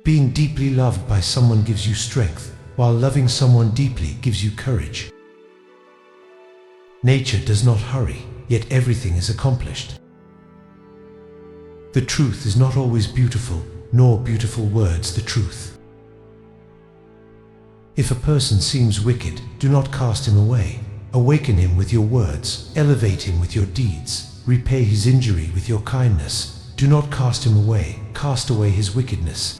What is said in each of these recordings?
Being deeply loved by someone gives you strength, while loving someone deeply gives you courage. Nature does not hurry, yet everything is accomplished. The truth is not always beautiful, nor beautiful words the truth. If a person seems wicked, do not cast him away. Awaken him with your words, elevate him with your deeds, repay his injury with your kindness. Do not cast him away, cast away his wickedness.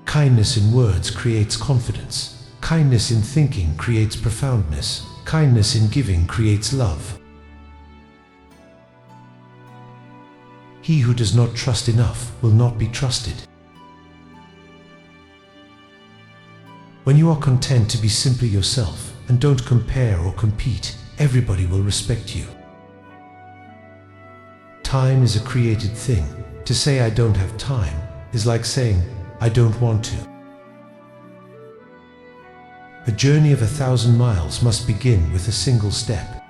Kindness in words creates confidence. Kindness in thinking creates profoundness. Kindness in giving creates love. He who does not trust enough will not be trusted. When you are content to be simply yourself and don't compare or compete, everybody will respect you. Time is a created thing. To say I don't have time is like saying I don't want to. A journey of 1,000 miles must begin with a single step.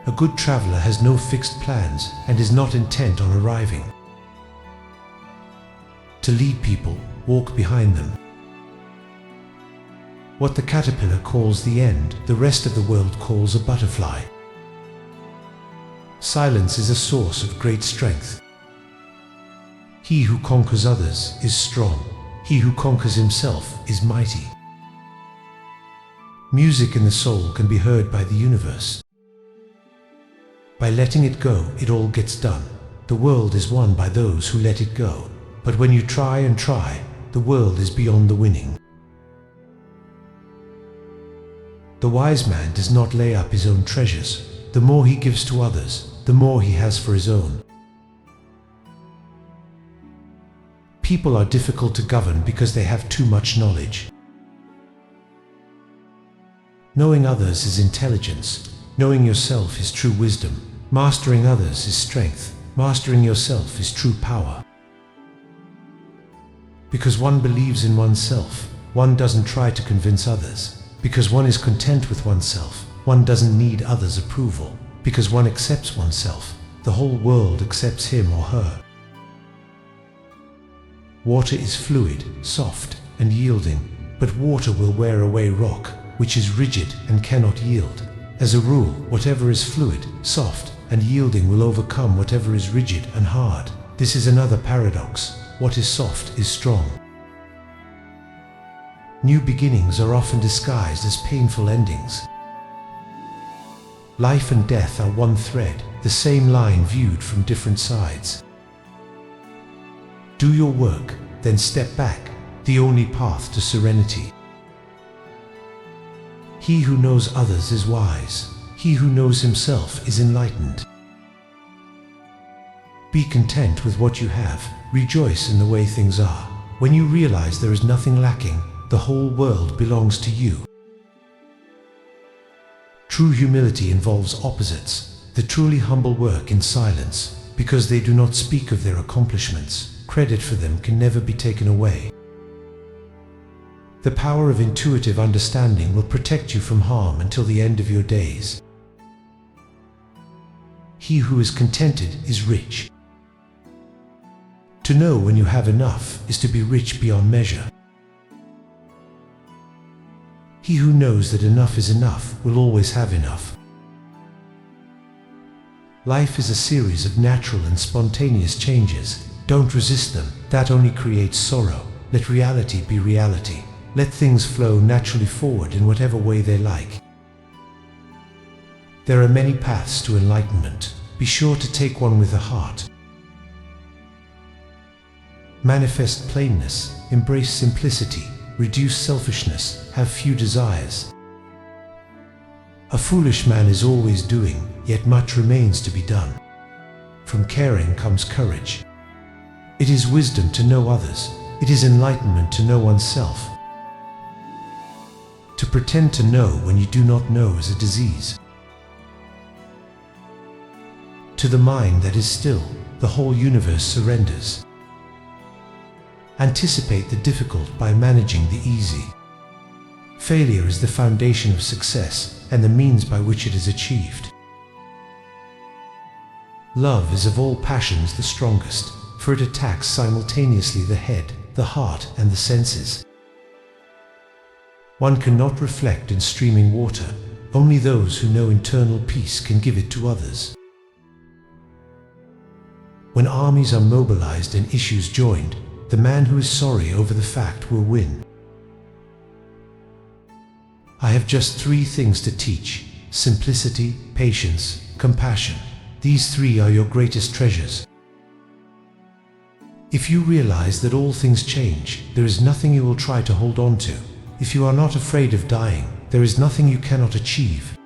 A good traveler has no fixed plans and is not intent on arriving. To lead people, walk behind them. What the caterpillar calls the end, the rest of the world calls a butterfly. Silence is a source of great strength. He who conquers others is strong. He who conquers himself is mighty. Music in the soul can be heard by the universe. By letting it go, it all gets done. The world is won by those who let it go. But when you try and try, the world is beyond the winning. The wise man does not lay up his own treasures. The more he gives to others, the more he has for his own. People are difficult to govern because they have too much knowledge. Knowing others is intelligence. Knowing yourself is true wisdom. Mastering others is strength. Mastering yourself is true power. Because one believes in oneself, one doesn't try to convince others. Because one is content with oneself, one doesn't need others' approval. Because one accepts oneself, the whole world accepts him or her. Water is fluid, soft, and yielding, but water will wear away rock, which is rigid and cannot yield. As a rule, whatever is fluid, soft, and yielding will overcome whatever is rigid and hard. This is another paradox. What is soft is strong. New beginnings are often disguised as painful endings. Life and death are one thread, the same line viewed from different sides. Do your work, then step back, the only path to serenity. He who knows others is wise. He who knows himself is enlightened. Be content with what you have. Rejoice in the way things are. When you realize there is nothing lacking, the whole world belongs to you. True humility involves opposites. The truly humble work in silence, because they do not speak of their accomplishments. Credit for them can never be taken away. The power of intuitive understanding will protect you from harm until the end of your days. He who is contented is rich. To know when you have enough is to be rich beyond measure. He who knows that enough is enough will always have enough. Life is a series of natural and spontaneous changes. Don't resist them. That only creates sorrow. Let reality be reality. Let things flow naturally forward in whatever way they like. There are many paths to enlightenment. Be sure to take one with the heart. Manifest plainness. Embrace simplicity. Reduce selfishness. Have few desires. A foolish man is always doing, yet much remains to be done. From caring comes courage. It is wisdom to know others. It is enlightenment to know oneself. To pretend to know when you do not know is a disease. To the mind that is still, the whole universe surrenders. Anticipate the difficult by managing the easy. Failure is the foundation of success and the means by which it is achieved. Love is of all passions the strongest, for it attacks simultaneously the head, the heart, and the senses. One cannot reflect in streaming water. Only those who know internal peace can give it to others. When armies are mobilized and issues joined, the man who is sorry over the fact will win. I have just 3 things to teach: simplicity, patience, compassion. These 3 are your greatest treasures. If you realize that all things change, there is nothing you will try to hold on to. If you are not afraid of dying, there is nothing you cannot achieve.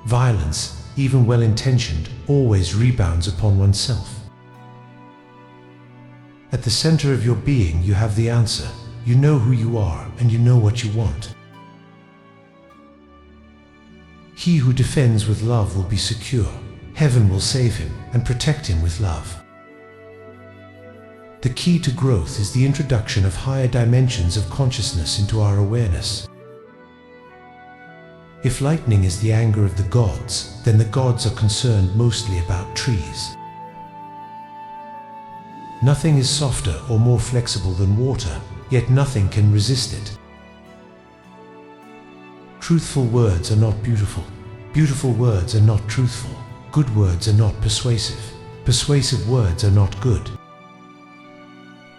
Violence, even well-intentioned, always rebounds upon oneself. At the center of your being, you have the answer. You know who you are, and you know what you want. He who defends with love will be secure. Heaven will save him and protect him with love. The key to growth is the introduction of higher dimensions of consciousness into our awareness. If lightning is the anger of the gods, then the gods are concerned mostly about trees. Nothing is softer or more flexible than water, yet nothing can resist it. Truthful words are not beautiful. Beautiful words are not truthful. Good words are not persuasive. Persuasive words are not good.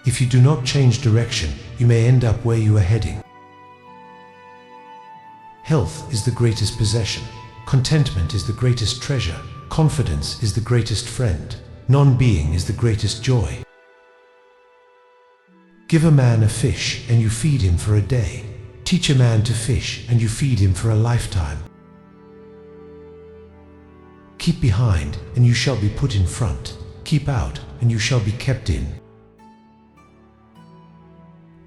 If you do not change direction, you may end up where you are heading. Health is the greatest possession. Contentment is the greatest treasure. Confidence is the greatest friend. Non-being is the greatest joy. Give a man a fish and you feed him for a day. Teach a man to fish and you feed him for a lifetime. Keep behind and you shall be put in front. Keep out and you shall be kept in.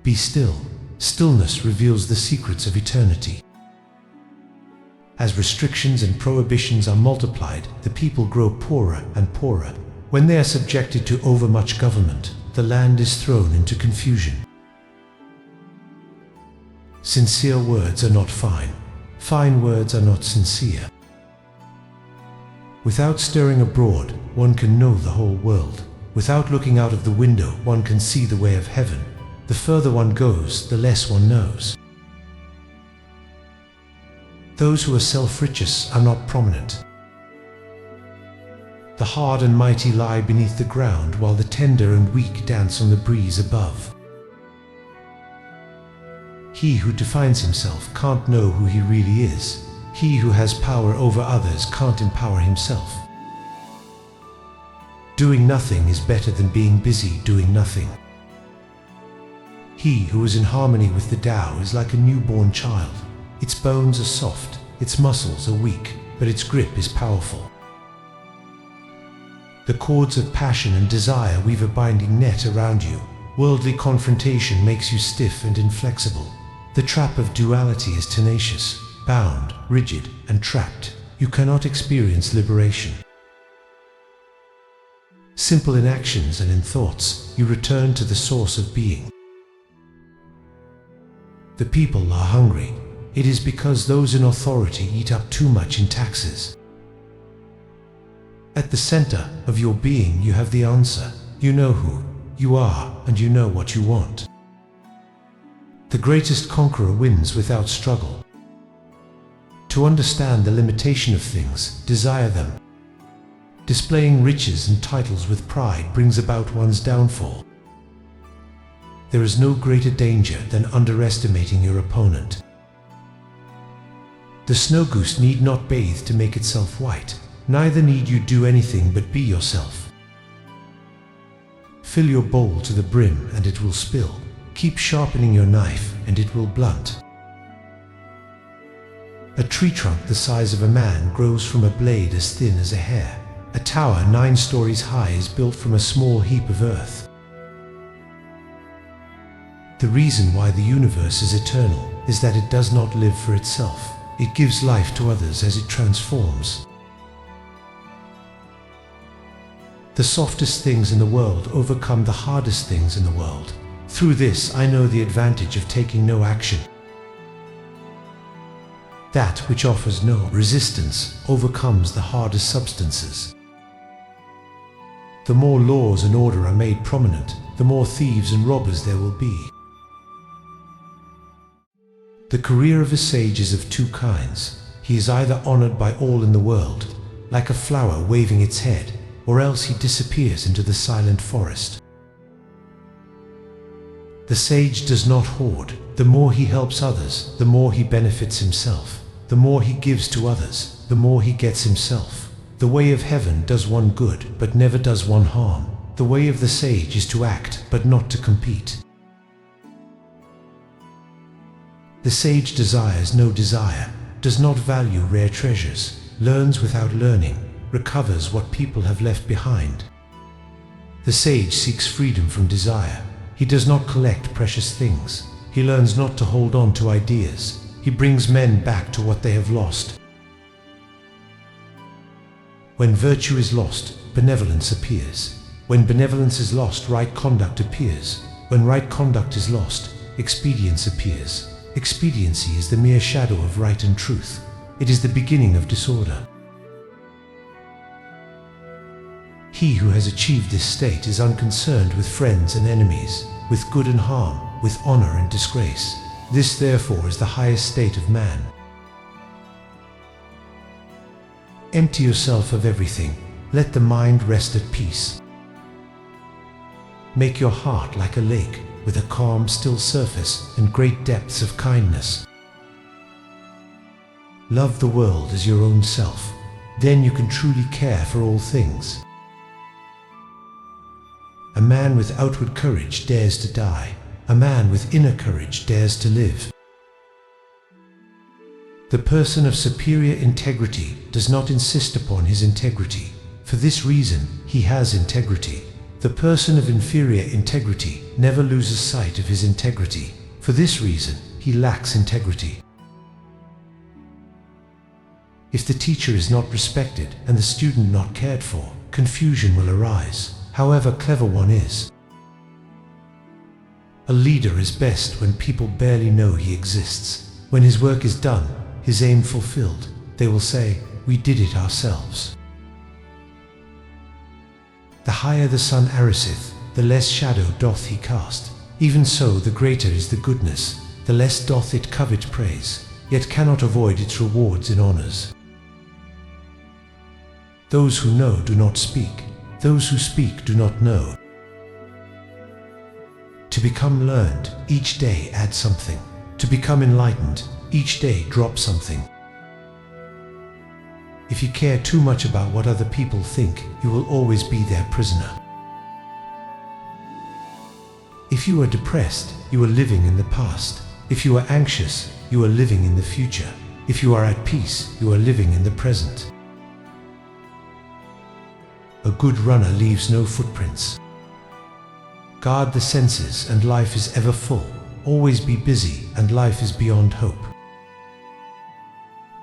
Be still. Stillness reveals the secrets of eternity. As restrictions and prohibitions are multiplied, the people grow poorer and poorer. When they are subjected to overmuch government, the land is thrown into confusion. Sincere words are not fine. Fine words are not sincere. Without stirring abroad, one can know the whole world. Without looking out of the window, one can see the way of heaven. The further one goes, the less one knows. Those who are self-righteous are not prominent. The hard and mighty lie beneath the ground, while the tender and weak dance on the breeze above. He who defines himself can't know who he really is. He who has power over others can't empower himself. Doing nothing is better than being busy doing nothing. He who is in harmony with the Tao is like a newborn child. Its bones are soft, its muscles are weak, but its grip is powerful. The cords of passion and desire weave a binding net around you. Worldly confrontation makes you stiff and inflexible. The trap of duality is tenacious, bound, rigid, and trapped. You cannot experience liberation. Simple in actions and in thoughts, you return to the source of being. The people are hungry. It is because those in authority eat up too much in taxes. At the center of your being, you have the answer. You know who you are, and you know what you want. The greatest conqueror wins without struggle. To understand the limitation of things, desire them. Displaying riches and titles with pride brings about one's downfall. There is no greater danger than underestimating your opponent. The snow goose need not bathe to make itself white. Neither need you do anything but be yourself. Fill your bowl to the brim and it will spill. Keep sharpening your knife and it will blunt. A tree trunk the size of a man grows from a blade as thin as a hair. A tower 9 stories high is built from a small heap of earth. The reason why the universe is eternal is that it does not live for itself. It gives life to others as it transforms. The softest things in the world overcome the hardest things in the world. Through this, I know the advantage of taking no action. That which offers no resistance overcomes the hardest substances. The more laws and order are made prominent, the more thieves and robbers there will be. The career of a sage is of two kinds. He is either honored by all in the world, like a flower waving its head, or else he disappears into the silent forest. The sage does not hoard. The more he helps others, the more he benefits himself. The more he gives to others, the more he gets himself. The way of heaven does one good, but never does one harm. The way of the sage is to act, but not to compete. The sage desires no desire, does not value rare treasures, learns without learning, recovers what people have left behind. The sage seeks freedom from desire. He does not collect precious things. He learns not to hold on to ideas. He brings men back to what they have lost. When virtue is lost, benevolence appears. When benevolence is lost, right conduct appears. When right conduct is lost, expedience appears. Expediency is the mere shadow of right and truth. It is the beginning of disorder. He who has achieved this state is unconcerned with friends and enemies, with good and harm, with honor and disgrace. This, therefore, is the highest state of man. Empty yourself of everything. Let the mind rest at peace. Make your heart like a lake, with a calm, still surface and great depths of kindness. Love the world as your own self. Then you can truly care for all things. A man with outward courage dares to die. A man with inner courage dares to live. The person of superior integrity does not insist upon his integrity. For this reason, he has integrity. The person of inferior integrity never loses sight of his integrity. For this reason, he lacks integrity. If the teacher is not respected and the student not cared for, confusion will arise, however clever one is. A leader is best when people barely know he exists. When his work is done, his aim fulfilled, they will say, "We did it ourselves." The higher the sun ariseth, the less shadow doth he cast. Even so the greater is the goodness, the less doth it covet praise, yet cannot avoid its rewards in honors. Those who know do not speak. Those who speak do not know. To become learned, each day add something. To become enlightened, each day drop something. If you care too much about what other people think, you will always be their prisoner. If you are depressed, you are living in the past. If you are anxious, you are living in the future. If you are at peace, you are living in the present. A good runner leaves no footprints. Guard the senses and life is ever full. Always be busy and life is beyond hope.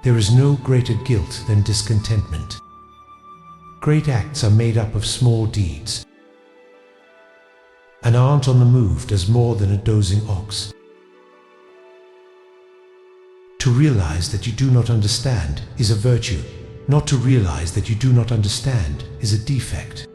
There is no greater guilt than discontentment. Great acts are made up of small deeds. An ant on the move does more than a dozing ox. To realize that you do not understand is a virtue. Not to realize that you do not understand is a defect.